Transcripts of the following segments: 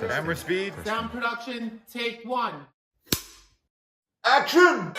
Camera speed. Sound production, take one. Action!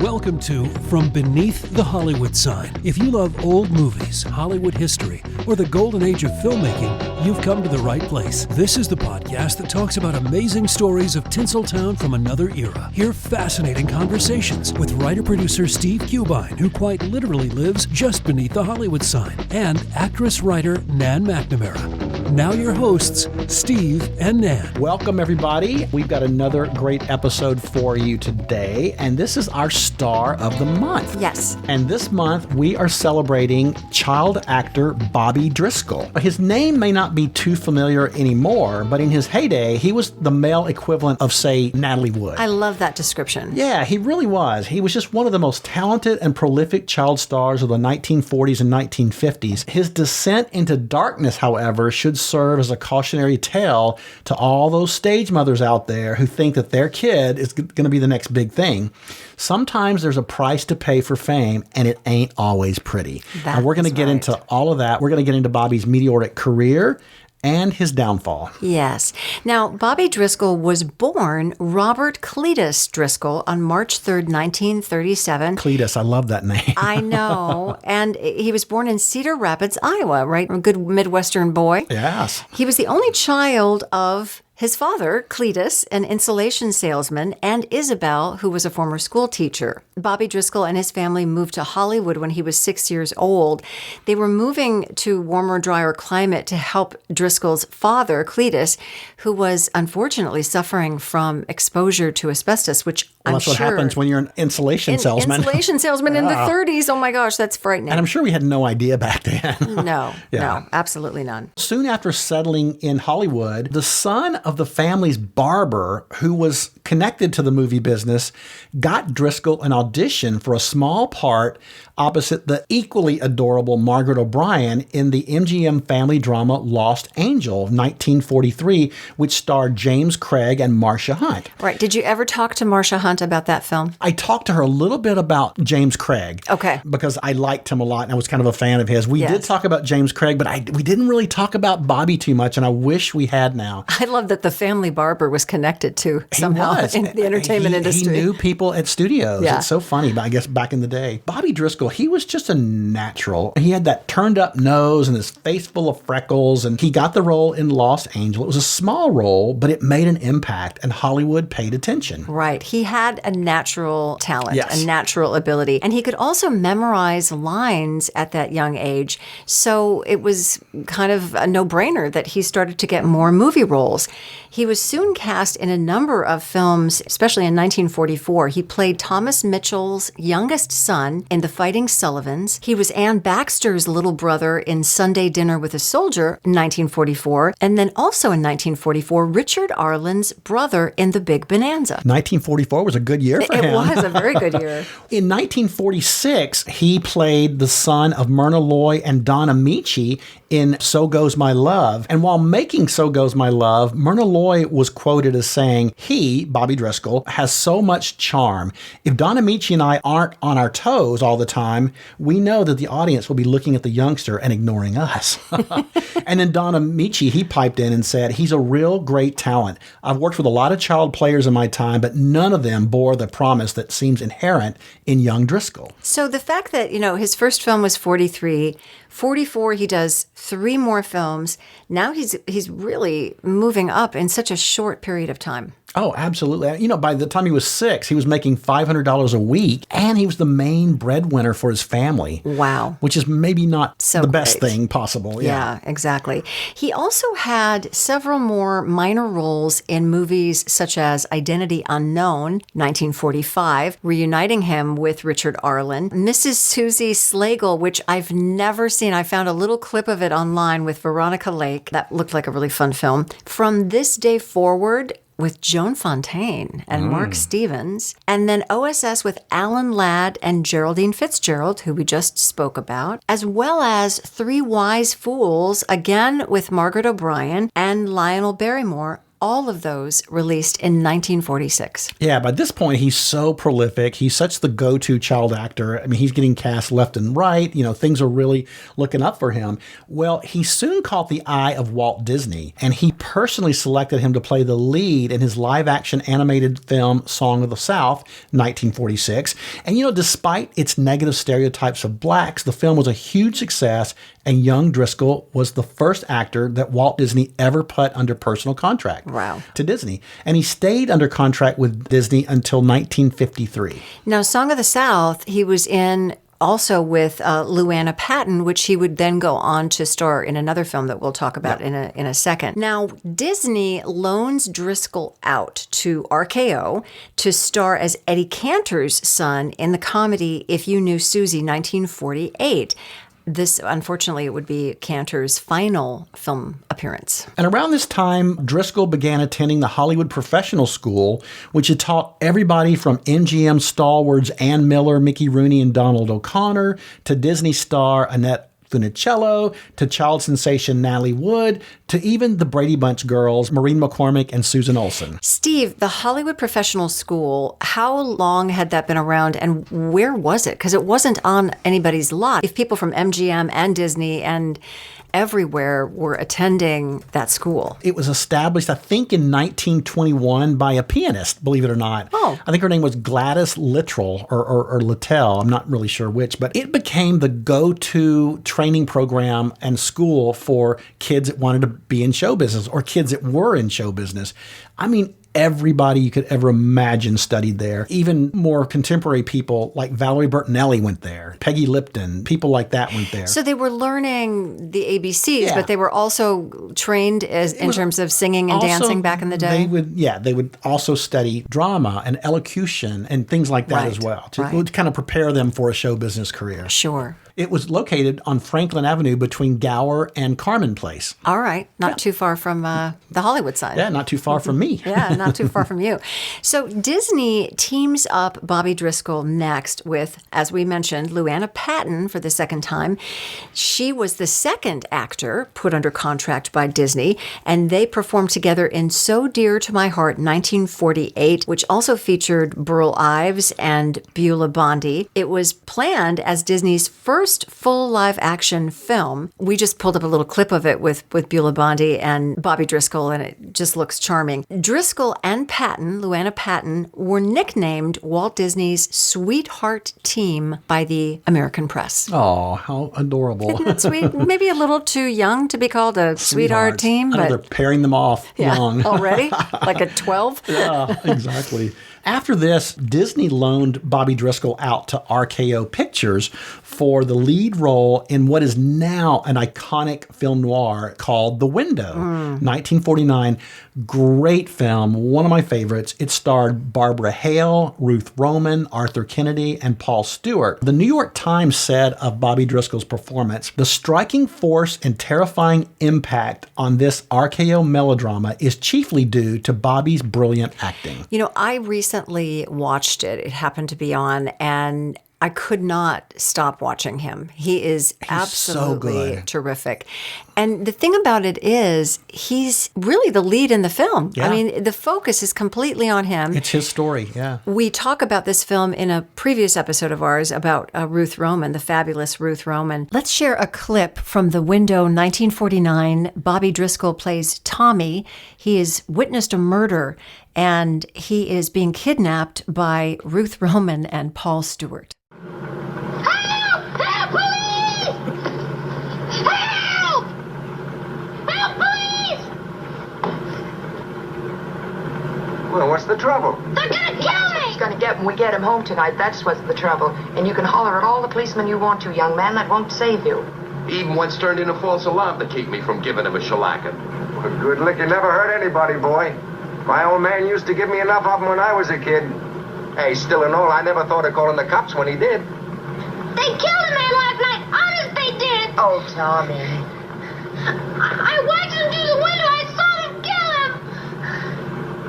Welcome to From Beneath the Hollywood Sign. If you love old movies, Hollywood history, or the golden age of filmmaking, you've come to the right place. This is the podcast that talks about amazing stories of Tinseltown from another era. Hear fascinating conversations with writer-producer Steve Cubine, who quite literally lives just beneath the Hollywood sign, and actress-writer Nan McNamara. Now your hosts, Steve and Nan. Welcome, everybody. We've got another great episode for you today, and this is our Star of the Month. Yes. And this month, we are celebrating child actor Bobby Driscoll. His name may not be too familiar anymore, but in his heyday, he was the male equivalent of, say, NATALIE Wood. I love that description. Yeah, he really was. He was just one of the most talented and prolific child stars of the 1940s and 1950s. His descent into darkness, however, should serve as a cautionary tale to all those stage mothers out there who think that their kid is going to be the next big thing. Sometimes there's a price to pay for fame, and it ain't always pretty. And we're going to get into all of that. We're going to get into Bobby's meteoric career and his downfall. Yes. Now, Bobby Driscoll was born Robert Cletus Driscoll on March 3rd, 1937. Cletus, I love that name. I know. And he was born in Cedar Rapids, Iowa, right? A good Midwestern boy. Yes. He was the only child of his father, Cletus, an insulation salesman, and Isabel, who was a former school teacher. Bobby Driscoll and his family moved to Hollywood when he was 6 years old. They were moving to warmer, drier climate to help Driscoll's father, Cletus, who was unfortunately suffering from exposure to asbestos, which that's what happens when you're an insulation salesman. Insulation salesman in the 30s. Oh my gosh, that's frightening. And I'm sure we had no idea back then. No, absolutely none. Soon after settling in Hollywood, the son of the family's barber, who was connected to the movie business, got Driscoll an audition for a small part opposite the equally adorable Margaret O'Brien in the MGM family drama Lost Angel of 1943, which starred James Craig and Marcia Hunt. Right. Did you ever talk to Marcia Hunt about that film? I talked to her a little bit about James Craig. Okay. Because I liked him a lot and I was kind of a fan of his. We did talk about James Craig, but we didn't really talk about Bobby too much, and I wish we had now. I love that the family barber was connected to somehow in the entertainment industry. He knew people at studios. Yeah. It's so funny, but I guess back in the day. Bobby Driscoll, he was just a natural. He had that turned up nose and his face full of freckles, and he got the role in Lost Angel. It was a small role, but it made an impact, and Hollywood paid attention. Right. He had a natural talent, Yes. a natural ability, and he could also memorize lines at that young age. So it was kind of a no-brainer that he started to get more movie roles. He was soon cast in a number of films, especially in 1944. He played Thomas Mitchell's youngest son in The Fighting Sullivans. He was Ann Baxter's little brother in Sunday Dinner with a Soldier in 1944. And then also in 1944, Richard Arlen's brother in The Big Bonanza. 1944 was a good year for him. It was a very good year. In 1946, he played the son of Myrna Loy and Don Amici in So Goes My Love. And while making So Goes My Love, Myrna Loy was quoted as saying, he, Bobby Driscoll, has so much charm. If Don Amici and I aren't on our toes all the time, we know that the audience will be looking at the youngster and ignoring us. And then Don Amici, he piped in and said, he's a real great talent. I've worked with a lot of child players in my time, but none of them bore the promise that seems inherent in young Driscoll. So the fact that, his first film was 43, 44, he does 3 more films. Now he's really moving up in such a short period of time. Oh, absolutely. By the time he was 6, he was making $500 a week, and he was the main breadwinner for his family. Wow. Which is maybe not the best great. thing possible. Yeah, exactly. He also had several more minor roles in movies such as Identity Unknown, 1945, reuniting him with Richard Arlen, Mrs. Susie Slagle, which I've never seen. I found a little clip of it online with Veronica Lake. That looked like a really fun film. From This Day Forward, with Joan Fontaine and Mark Stevens, and then OSS with Alan Ladd and Geraldine Fitzgerald, who we just spoke about, as well as Three Wise Fools, again with Margaret O'Brien and Lionel Barrymore, all of those released in 1946. Yeah, by this point, he's so prolific. He's such the go-to child actor. I mean, he's getting cast left and right. You know, things are really looking up for him. Well, he soon caught the eye of Walt Disney, and he personally selected him to play the lead in his live-action animated film Song of the South, 1946. And, you know, despite its negative stereotypes of blacks, the film was a huge success, and young Driscoll was the first actor that Walt Disney ever put under personal contract to Disney. And he stayed under contract with Disney until 1953. Now, Song of the South, he was in also with Luana Patton, which he would then go on to star in another film that we'll talk about in a second. Now, Disney loans Driscoll out to RKO to star as Eddie Cantor's son in the comedy If You Knew Susie, 1948. This, unfortunately, it would be Cantor's final film appearance. And around this time, Driscoll began attending the Hollywood Professional School, which had taught everybody from MGM stalwarts Ann Miller, Mickey Rooney, and Donald O'Connor, to Disney star Annette Funicello, to child sensation NATALIE Wood, to even the Brady Bunch girls, Maureen McCormick and Susan Olsen. Steve, the Hollywood Professional School, how long had that been around and where was it? Because it wasn't on anybody's lot. If people from MGM and Disney and everywhere were attending that school. It was established, I think, in 1921 by a pianist, believe it or not. Oh. I think her name was Gladys Littrell or Littell. I'm not really sure which, but it became the go-to training program and school for kids that wanted to be in show business or kids that were in show business. I mean, everybody you could ever imagine studied there. Even more contemporary people like Valerie Bertinelli went there. Peggy Lipton, people like that went there. So they were learning the ABCs, but they were also trained in terms of singing and dancing back in the day? They would also study drama and elocution and things like that as well to kind of prepare them for a show business career. Sure. It was located on Franklin Avenue between Gower and Carmen Place. All right. Not too far from the Hollywood side. Yeah, not too far from me. Yeah, not too far from you. So Disney teams up Bobby Driscoll next with, as we mentioned, Luana Patton for the second time. She was the second actor put under contract by Disney, and they performed together in So Dear to My Heart, 1948, which also featured Burl Ives and Beulah Bondi. It was planned as Disney's first full live-action film. We just pulled up a little clip of it with Beulah Bondi and Bobby Driscoll, and it just looks charming. Driscoll and Patton, Luana Patton, were nicknamed Walt Disney's Sweetheart Team by the American press. Oh, how adorable. Isn't that sweet? Maybe a little too young to be called a Sweetheart Team. I know, but they're pairing them off young. Already? Like at 12? Yeah, exactly. After this, Disney loaned Bobby Driscoll out to RKO Pictures for the lead role in what is now an iconic film noir called The Window, 1949. Great film, one of my favorites. It starred Barbara Hale, Ruth Roman, Arthur Kennedy, and Paul Stewart. The New York Times said of Bobby Driscoll's performance, the striking force and terrifying impact on this RKO melodrama is chiefly due to Bobby's brilliant acting. You know, I recently watched it. It happened to be on, and I could not stop watching him. He's absolutely so terrific. And the thing about it is, he's really the lead in the film. Yeah. I mean, the focus is completely on him. It's his story, yeah. We talk about this film in a previous episode of ours about Ruth Roman, the fabulous Ruth Roman. Let's share a clip from The Window, 1949. Bobby Driscoll plays Tommy. He has witnessed a murder, and he is being kidnapped by Ruth Roman and Paul Stewart. Help! Help, police! Help! Help, police! Well, what's the trouble? They're gonna kill me! He's gonna get when we get him home tonight. That's what's the trouble. And you can holler at all the policemen you want to, young man. That won't save you. He even once turned in a false alarm to keep me from giving him a shellacking. A good liquor never hurt anybody, boy. My old man used to give me enough of them when I was a kid. Hey, still and all, I never thought of calling the cops when he did. They killed a man last night. Honest, they did. Oh, Tommy. I watched him through the window. I saw him kill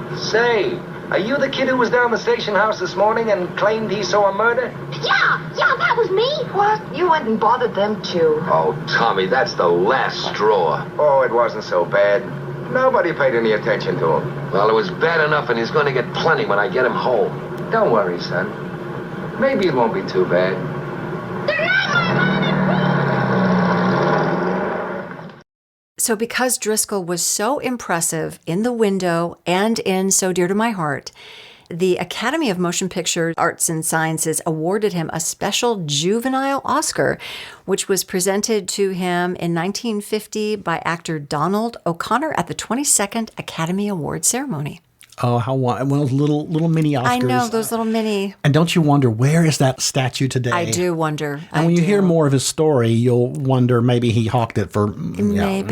him. Say, are you the kid who was down the station house this morning and claimed he saw a murder? Yeah, that was me. What? You went and bothered them, too. Oh, Tommy, that's the last straw. Oh, it wasn't so bad. Nobody paid any attention to him. Well, it was bad enough, and he's going to get plenty when I get him home. Don't worry, son. Maybe it won't be too bad. So because Driscoll was so impressive in The Window and in So Dear to My Heart, the Academy of Motion Picture Arts and Sciences awarded him a special juvenile Oscar, which was presented to him in 1950 by actor Donald O'Connor at the 22nd Academy Award ceremony. Oh, how one of those little mini Oscars. I know, those little mini. And don't you wonder, where is that statue today? I do wonder. And when you hear more of his story, you'll wonder maybe he hawked it for anyway,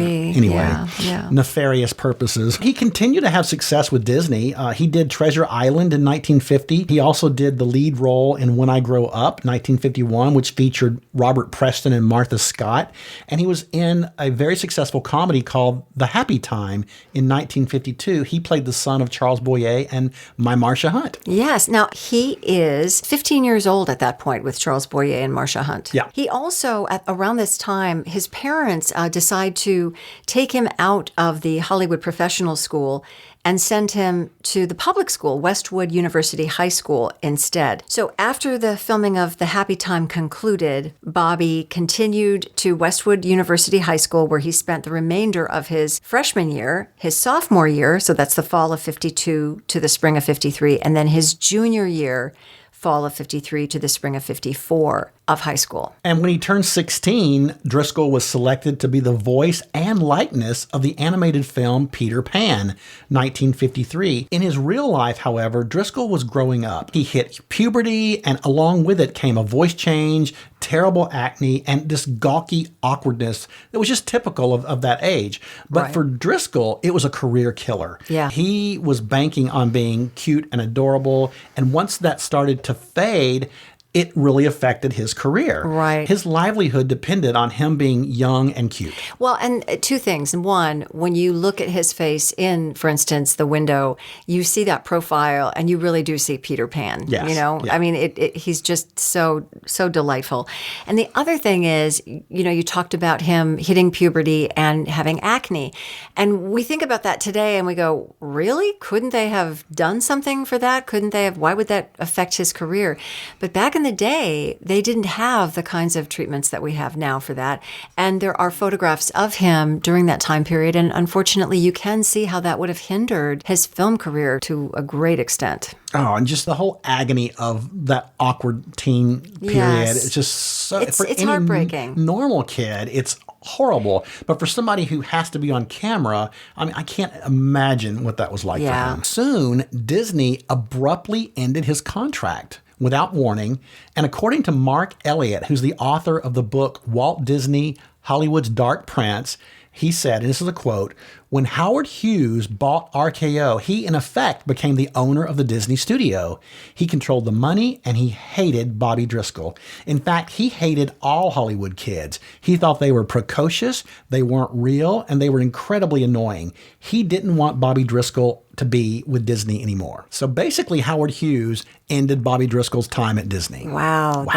nefarious purposes. He continued to have success with Disney. He did Treasure Island in 1950. He also did the lead role in When I Grow Up, 1951, which featured Robert Preston and Martha Scott. And he was in a very successful comedy called The Happy Time in 1952. He played the son of Charles Boyer and My Marcia Hunt. Yes. Now, he is 15 years old at that point with Charles Boyer and Marcia Hunt. Yeah. He also, around this time, his parents decide to take him out of the Hollywood Professional School and send him to the public school, Westwood University High School, instead. So after the filming of The Happy Time concluded, Bobby continued to Westwood University High School, where he spent the remainder of his freshman year, his sophomore year, so that's the fall of 52 to the spring of 53, and then his junior year, fall of 53 to the spring of 54 of high school. And when he turned 16, Driscoll was selected to be the voice and likeness of the animated film Peter Pan, 1953. In his real life, however, Driscoll was growing up. He hit puberty, and along with it came a voice change, terrible acne, and this gawky awkwardness that was just typical of that age. But for Driscoll, it was a career killer. Yeah. He was banking on being cute and adorable, and once that started to fade, it really affected his career. Right. His livelihood depended on him being young and cute. Well, and two things. One, when you look at his face in, for instance, The Window, you see that profile and you really do see Peter Pan. Yes. You know, Yeah. I mean, he's just so delightful. And the other thing is, you know, you talked about him hitting puberty and having acne. And we think about that today and we go, really? Couldn't they have done something for that? Couldn't they have? Why would that affect his career? But back in the day, they didn't have the kinds of treatments that we have now for that. And there are photographs of him during that time period. And unfortunately, you can see how that would have hindered his film career to a great extent. Oh, and just the whole agony of that awkward teen period. Yes. It's just so... It's for any heartbreaking. Normal kid, it's horrible. But for somebody who has to be on camera, I mean, I can't imagine what that was like for him. Soon, Disney abruptly ended his contract without warning. And according to Mark Elliott, who's the author of the book Walt Disney, Hollywood's Dark Prince, he said, and this is a quote, "When Howard Hughes bought RKO, he in effect became the owner of the Disney studio. He controlled the money and he hated Bobby Driscoll. In fact, he hated all Hollywood kids. He thought they were precocious, they weren't real, and they were incredibly annoying. He didn't want Bobby Driscoll to be with Disney anymore." So basically, Howard Hughes ended Bobby Driscoll's time at Disney. Wow.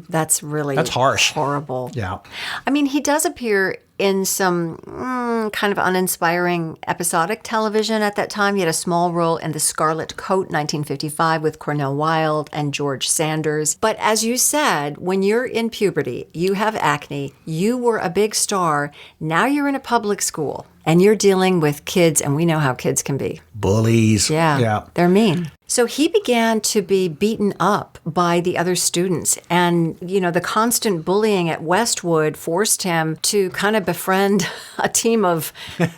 That's really harsh. Horrible. Yeah. I mean, he does appear in some kind of uninspiring episodic television at that time. He had a small role in The Scarlet Coat, 1955, with Cornel Wilde and George Sanders. But as you said, when you're in puberty, you have acne, you were a big star, now you're in a public school, and you're dealing with kids, and we know how kids can be. Bullies. Yeah. They're mean. So he began to be beaten up by the other students. And, you know, the constant bullying at Westwood forced him to kind of befriend a team of,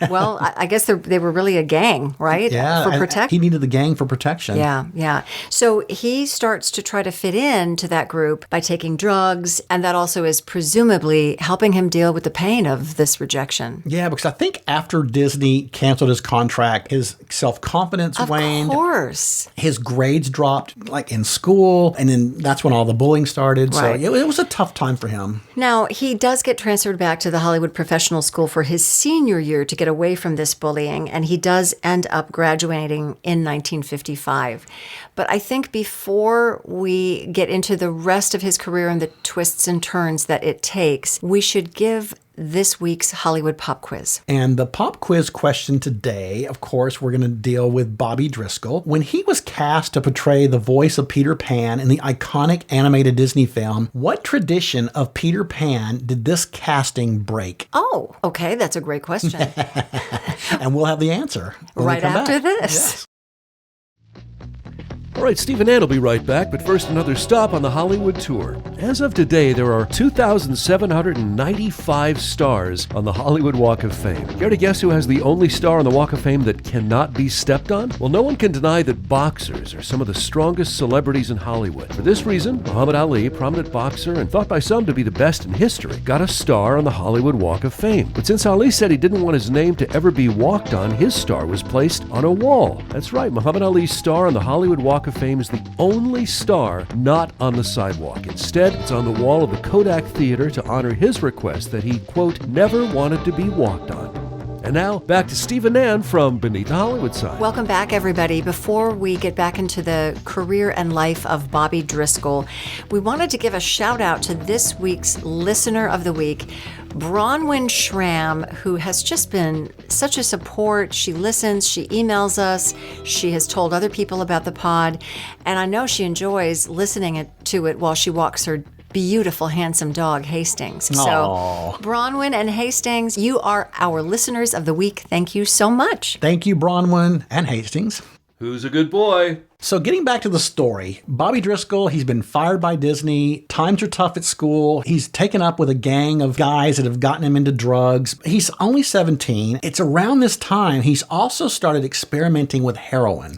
well, I guess they were really a gang, right? Yeah. For protection. He needed the gang for protection. Yeah. So he starts to try to fit in to that group by taking drugs. And that also is presumably helping him deal with the pain of this rejection. Yeah, because I think after Disney canceled his contract, his self-confidence waned. Of course. His grades dropped, like in school, and then that's when all the bullying started. Right. So it was a tough time for him. Now, he does get transferred back to the Hollywood Professional School for his senior year to get away from this bullying, and he does end up graduating in 1955. But I think before we get into the rest of his career and the twists and turns that it takes, we should give this week's Hollywood Pop Quiz. And the pop quiz question today, of course, we're going to deal with Bobby Driscoll. When he was cast to portray the voice of Peter Pan in the iconic animated Disney film, what tradition of Peter Pan did this casting break? Oh, okay. That's a great question. And we'll have the answer when we right come after back. this. Yes. All right, Steve and Ann will be right back, but first another stop on the Hollywood tour. As of today, there are 2,795 stars on the Hollywood Walk of Fame. Care to guess who has the only star on the Walk of Fame that cannot be stepped on? Well, no one can deny that boxers are some of the strongest celebrities in Hollywood. For this reason, Muhammad Ali, prominent boxer and thought by some to be the best in history, got a star on the Hollywood Walk of Fame. But since Ali said he didn't want his name to ever be walked on, his star was placed on a wall. That's right, Muhammad Ali's star on the Hollywood Walk of Fame is the only star not on the sidewalk. Instead, it's on the wall of the Kodak Theater to honor his request that he, quote, never wanted to be walked on. And now, back to Steve and Ann from Beneath the Hollywood Sign. Welcome back, everybody. Before we get back into the career and life of Bobby Driscoll, we wanted to give a shout out to this week's Listener of the Week, Bronwyn Schramm, who has just been such a support. She listens, she emails us, she has told other people about the pod, and I know she enjoys listening to it while she walks her beautiful, handsome dog, Hastings. Aww. So, Bronwyn and Hastings, you are our listeners of the week. Thank you so much. Thank you, Bronwyn and Hastings. Who's a good boy? So getting back to the story, Bobby Driscoll, he's been fired by Disney. Times are tough at school. He's taken up with a gang of guys that have gotten him into drugs. He's only 17. It's around this time he's also started experimenting with heroin.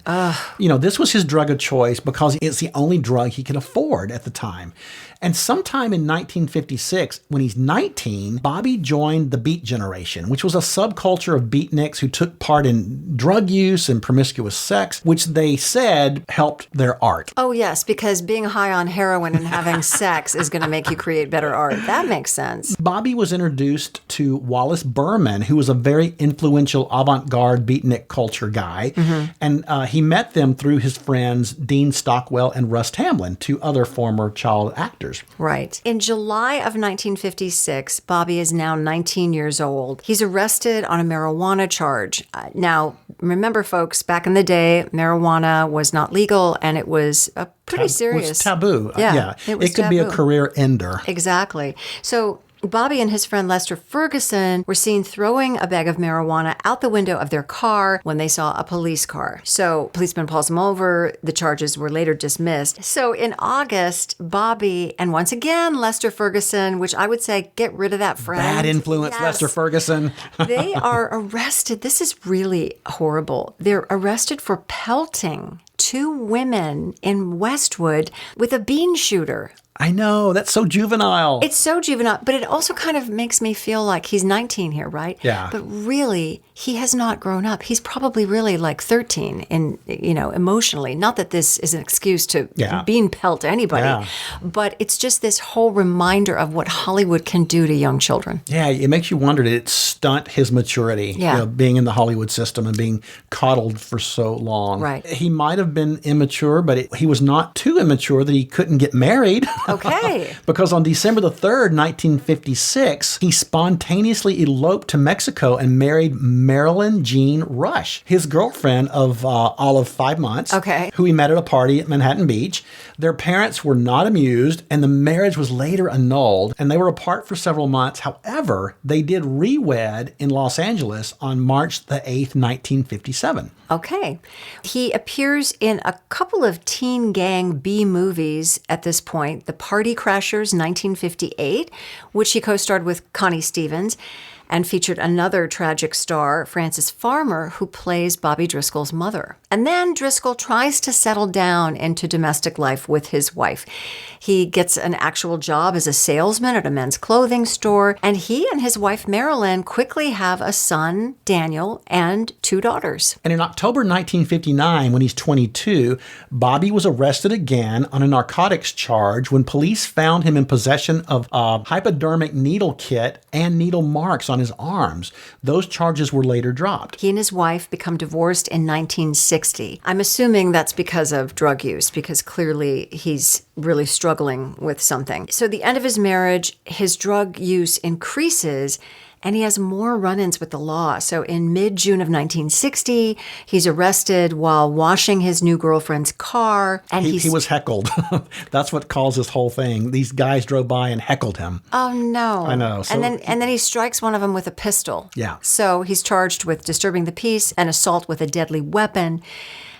This was his drug of choice because it's the only drug he could afford at the time. And sometime in 1956, when he's 19, Bobby joined the Beat Generation, which was a subculture of beatniks who took part in drug use and promiscuous sex, which they said helped their art. Oh, yes, because being high on heroin and having sex is going to make you create better art. That makes sense. Bobby was introduced to Wallace Berman, who was a very influential avant-garde beatnik culture guy. Mm-hmm. And he met them through his friends Dean Stockwell and Russ Tamblyn, two other former child actors. Right. In July of 1956, Bobby is now 19 years old. He's arrested on a marijuana charge. Now, remember, folks, back in the day, marijuana was not legal, and it was a pretty serious. It was taboo. Yeah, it could be a career ender. Exactly. So Bobby and his friend Lester Ferguson were seen throwing a bag of marijuana out the window of their car when they saw a police car. So policeman pulls them over. The charges were later dismissed. So in August, Bobby and once again Lester Ferguson, which I would say get rid of that friend. Bad influence, Yes. Lester Ferguson. They are arrested. This is really horrible. They're arrested for pelting two women in Westwood with a bean shooter. I know, that's so juvenile. It's so juvenile, but it also kind of makes me feel like he's 19 here, right? Yeah. But really, he has not grown up. He's probably really like 13 in, emotionally. Not that this is an excuse to bean pelt anybody, but it's just this whole reminder of what Hollywood can do to young children. Yeah, it makes you wonder, did it stunt his maturity, being in the Hollywood system and being coddled for so long? Right. He might have been immature, but he was not too immature that he couldn't get married. Okay. Because on December the 3rd, 1956, he spontaneously eloped to Mexico and married Marilyn Jean Rush, his girlfriend of all of 5 months, who he met at a party at Manhattan Beach. Their parents were not amused, and the marriage was later annulled, and they were apart for several months. However, they did re-wed in Los Angeles on March the 8th, 1957. Okay. He appears in a couple of teen gang B movies at this point. The Party Crashers, 1958, which he co-starred with Connie Stevens, and featured another tragic star, Frances Farmer, who plays Bobby Driscoll's mother. And then Driscoll tries to settle down into domestic life with his wife. He gets an actual job as a salesman at a men's clothing store, and he and his wife Marilyn quickly have a son, Daniel, and 2 daughters. And in October 1959, when he's 22, Bobby was arrested again on a narcotics charge when police found him in possession of a hypodermic needle kit and needle marks on his arms. Those charges were later dropped. He and his wife become divorced in 1960. I'm assuming that's because of drug use, because clearly he's really struggling with something. So the end of his marriage, his drug use increases, and he has more run-ins with the law. So in mid-June of 1960, he's arrested while washing his new girlfriend's car. And he was heckled. That's what caused this whole thing. These guys drove by and heckled him. Oh, no. I know. So, and then he strikes one of them with a pistol. Yeah. So he's charged with disturbing the peace and assault with a deadly weapon.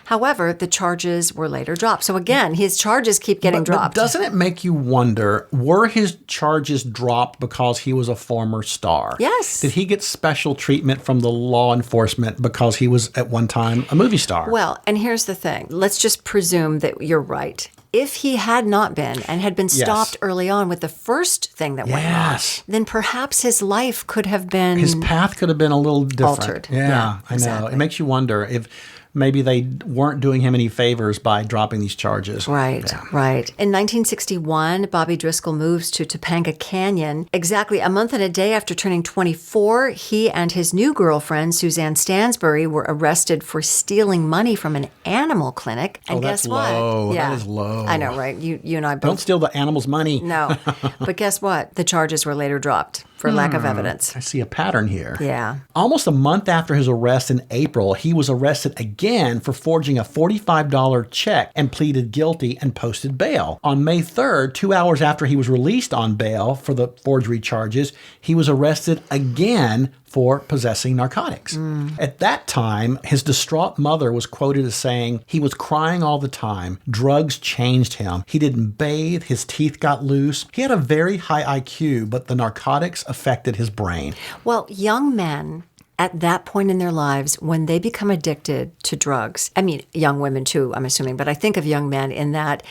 However, the charges were later dropped. So again, his charges keep getting dropped. But doesn't it make you wonder, were his charges dropped because he was a former star? Yes. Did he get special treatment from the law enforcement because he was at one time a movie star? Well, and here's the thing. Let's just presume that you're right. If he had not been and had been stopped early on with the first thing that went wrong, then perhaps his life could have been... His path could have been a little different. Altered. Yeah, I know. Exactly. It makes you wonder if maybe they weren't doing him any favors by dropping these charges. Right. In 1961, Bobby Driscoll moves to Topanga Canyon. Exactly a month and a day after turning 24, he and his new girlfriend, Suzanne Stansbury, were arrested for stealing money from an animal clinic. And guess that's what? low. Yeah. That is low. I know, right? You and I both. Don't steal the animal's money. No. But guess what? The charges were later dropped for lack of evidence. I see a pattern here. Yeah. Almost a month after his arrest in April, he was arrested again for forging a $45 check and pleaded guilty and posted bail. On May 3rd, 2 hours after he was released on bail for the forgery charges, he was arrested again for possessing narcotics. At that time, his distraught mother was quoted as saying, he was crying all the time. Drugs changed him. He didn't bathe. His teeth got loose. He had a very high IQ, but the narcotics affected his brain. Well, young men at that point in their lives, when they become addicted to drugs, I mean, young women too, I'm assuming, but I think of young men in that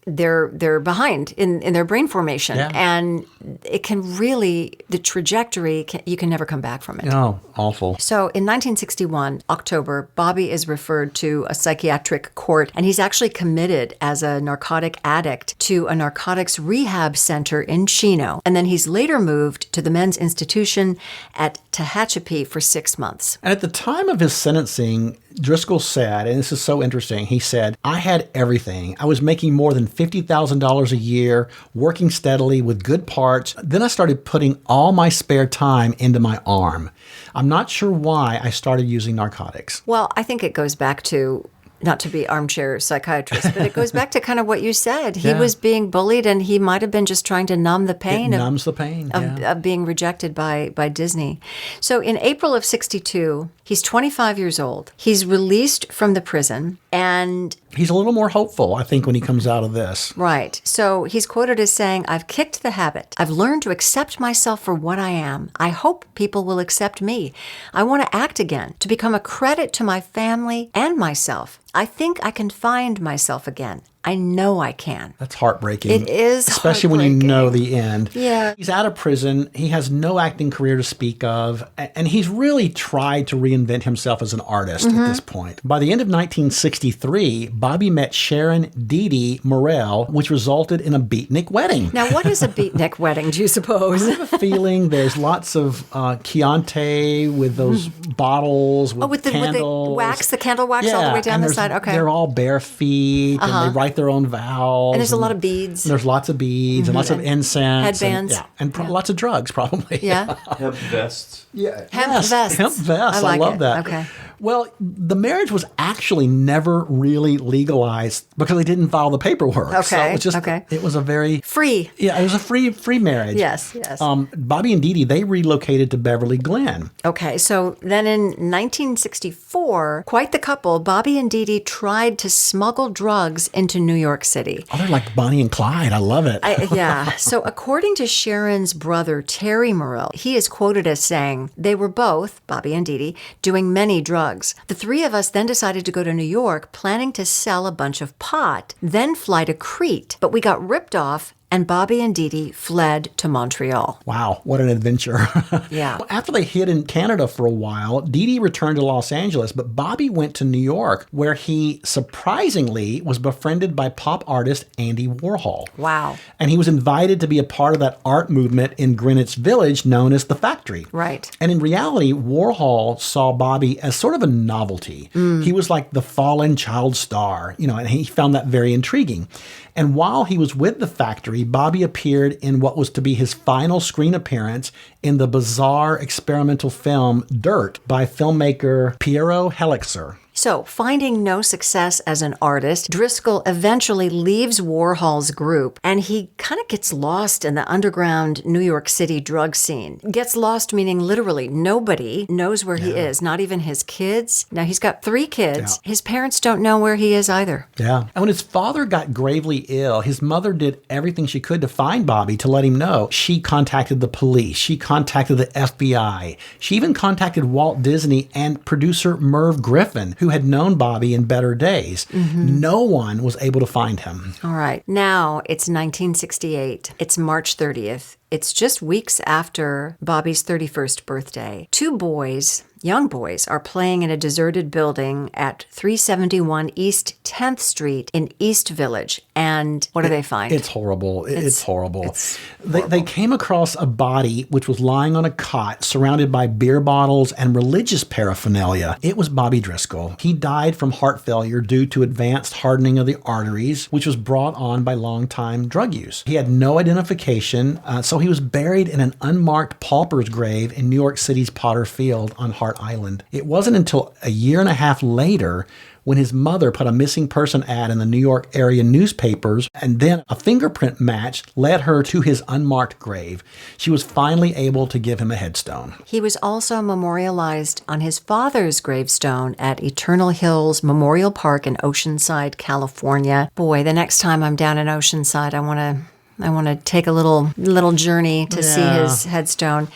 they're behind in their brain formation. Yeah. And it can really, the trajectory, you can never come back from it. Oh, awful. So in 1961, October, Bobby is referred to a psychiatric court, and he's actually committed as a narcotic addict to a narcotics rehab center in Chino. And then he's later moved to the men's institution at Tehachapi for 6 months. And at the time of his sentencing, Driscoll said, and this is so interesting, he said, I had everything. I was making more than $50,000 a year, working steadily with good parts. Then I started putting all my spare time into my arm. I'm not sure why I started using narcotics. Well, I think it goes back to, not to be armchair psychiatrist, but it goes back to kind of what you said. He was being bullied, and he might have been just trying to numb the pain. It numbs the pain, of being rejected by Disney. So in April of 62, he's 25 years old. He's released from the prison, and he's a little more hopeful, I think, when he comes out of this. Right. So he's quoted as saying, I've kicked the habit. I've learned to accept myself for what I am. I hope people will accept me. I want to act again, to become a credit to my family and myself. I think I can find myself again. I know I can. That's heartbreaking. It is especially when you know the end. Yeah. He's out of prison. He has no acting career to speak of. And he's really tried to reinvent himself as an artist at this point. By the end of 1963, Bobby met Sharon Dee Morrell, which resulted in a beatnik wedding. Now, what is a beatnik wedding, do you suppose? I have a feeling there's lots of Chianti with those bottles, with candles. With the wax, the candle wax all the way down the side? Okay. They're all bare feet, and they write their own vows. And there's a lot of beads. There's lots of beads and lots of incense. Headbands. And lots of drugs, probably. Yeah. Hemp vests. Yeah. Hemp vests. Hemp vests. I love that. Okay. Well, the marriage was actually never really legalized because they didn't file the paperwork. Okay. So it was just, it was a very... Free. Yeah, it was a free marriage. Yes. Bobby and Dee Dee, they relocated to Beverly Glen. Okay, so then in 1964, quite the couple, Bobby and Dee Dee tried to smuggle drugs into New York City. Oh, they're like Bonnie and Clyde. I love it. Yeah. So according to Sharon's brother, Terry Morrell, he is quoted as saying, they were both, Bobby and Dee Dee, doing many drugs. The three of us then decided to go to New York, planning to sell a bunch of pot, then fly to Crete. But we got ripped off and Bobby and Dee Dee fled to Montreal. Wow, what an adventure. Yeah. Well, after they hid in Canada for a while, Dee Dee returned to Los Angeles, but Bobby went to New York, where he surprisingly was befriended by pop artist Andy Warhol. Wow. And he was invited to be a part of that art movement in Greenwich Village known as the Factory. Right. And in reality, Warhol saw Bobby as sort of a novelty. He was like the fallen child star, and he found that very intriguing. And while he was with the Factory, Bobby appeared in what was to be his final screen appearance in the bizarre experimental film Dirt by filmmaker Piero Helixer. So, finding no success as an artist, Driscoll eventually leaves Warhol's group, and he kind of gets lost in the underground New York City drug scene. Gets lost meaning literally nobody knows where he is, not even his kids. Now, he's got 3 kids. Yeah. His parents don't know where he is either. Yeah. And when his father got gravely ill, his mother did everything she could to find Bobby, to let him know. She contacted the police. She contacted the FBI. She even contacted Walt Disney and producer Merv Griffin, who had known Bobby in better days. No one was able to find him. All right. Now it's 1968. It's March 30th. It's just weeks after Bobby's 31st birthday. 2 boys, young boys, are playing in a deserted building at 371 East 10th Street in East Village. And what do they find? It's horrible. It's horrible. It's horrible. They came across a body which was lying on a cot surrounded by beer bottles and religious paraphernalia. It was Bobby Driscoll. He died from heart failure due to advanced hardening of the arteries, which was brought on by long-time drug use. He had no identification, so he was buried in an unmarked pauper's grave in New York City's Potter Field on Hart Island. It wasn't until a year and a half later when his mother put a missing person ad in the New York area newspapers, and then a fingerprint match led her to his unmarked grave. She was finally able to give him a headstone. He was also memorialized on his father's gravestone at Eternal Hills Memorial Park in Oceanside, California. Boy, the next time I'm down in Oceanside, I want to take a little journey to see his headstone.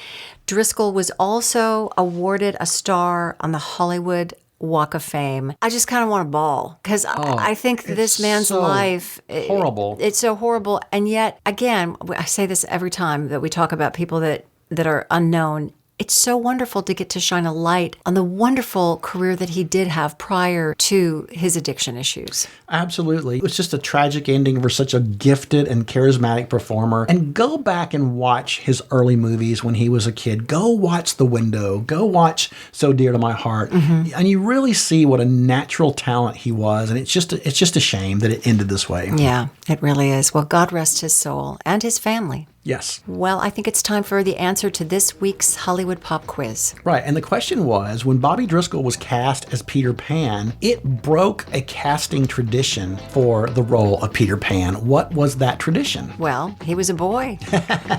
Driscoll was also awarded a star on the Hollywood Walk of Fame. I just kind of want to bawl because I think this man's life horrible. It's so horrible, and yet again, I say this every time that we talk about people that are unknown. It's so wonderful to get to shine a light on the wonderful career that he did have prior to his addiction issues. Absolutely. It was just a tragic ending for such a gifted and charismatic performer. And go back and watch his early movies when he was a kid. Go watch The Window. Go watch So Dear to My Heart. And you really see what a natural talent he was. And it's just a shame that it ended this way. Yeah, it really is. Well, God rest his soul and his family. Yes. Well, I think it's time for the answer to this week's Hollywood Pop Quiz. Right. And the question was, when Bobby Driscoll was cast as Peter Pan, it broke a casting tradition for the role of Peter Pan. What was that tradition? Well, he was a boy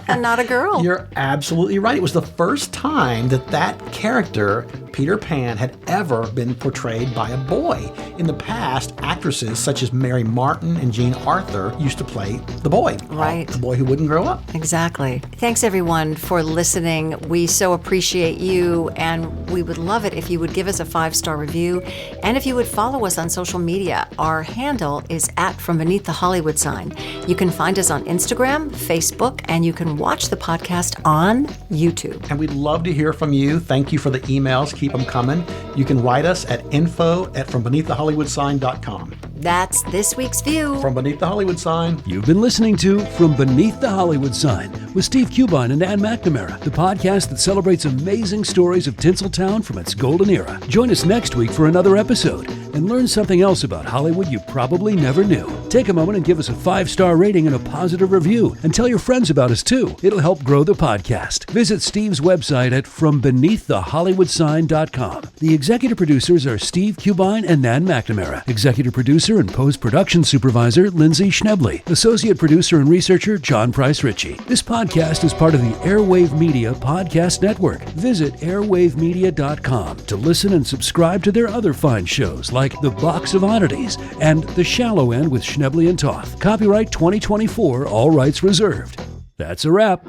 and not a girl. You're absolutely right. It was the first time that character, Peter Pan, had ever been portrayed by a boy. In the past, actresses such as Mary Martin and Jean Arthur used to play the boy. Right. The boy who wouldn't grow up. Exactly. Thanks, everyone, for listening. We so appreciate you, and we would love it if you would give us a 5-star review, and if you would follow us on social media. Our handle is @FromBeneathTheHollywood You can find us on Instagram, Facebook, and you can watch the podcast on YouTube. And we'd love to hear from you. Thank you for the emails. Keep them coming. You can write us at info@FromBeneathTheHollywoodSign.com. That's this week's view. From Beneath the Hollywood Sign. You've been listening to From Beneath the Hollywood Sign with Steve Cubine and Ann McNamara, the podcast that celebrates amazing stories of Tinseltown from its golden era. Join us next week for another episode and learn something else about Hollywood you probably never knew. Take a moment and give us a 5-star rating and a positive review, and tell your friends about us too. It'll help grow the podcast. Visit Steve's website at FromBeneathTheHollywoodSign.com. The executive producers are Steve Cubine and Nan McNamara. Executive producer and post-production supervisor Lindsay Schnebley. Associate producer and researcher John Price Ritchie. This podcast is part of the Airwave Media Podcast Network. Visit airwavemedia.com to listen and subscribe to their other fine shows like The Box of Oddities and The Shallow End with Schnebley and Toth. Copyright 2024, all rights reserved. That's a wrap.